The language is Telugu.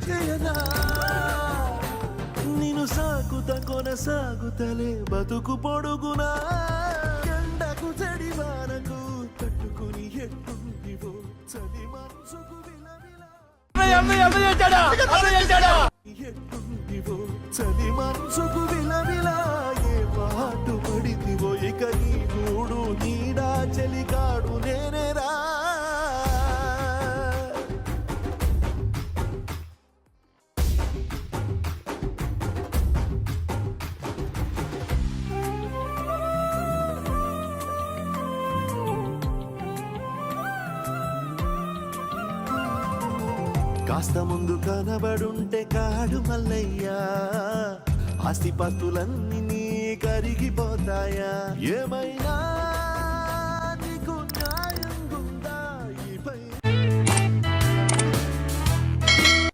చేయనా నిన్ను సాగుత కొనసాగుతలే బతుకు పొడుగునా ఎండకు చడివానకు తట్టుకుని ఎట్టుండివో చలి మనసుకు ఎట్టుండివో చలి మనసుకు విలవిలా ఏ పాటు పడితివో ఇక నీ గూడు నీడా చలికాడు నేనేరా కాస్త ముందు కనబడుంటే కాడు మల్లయ్యా ఆస్తిపాస్తులన్నీ నీ కరిగిపోతాయా ఏమైనా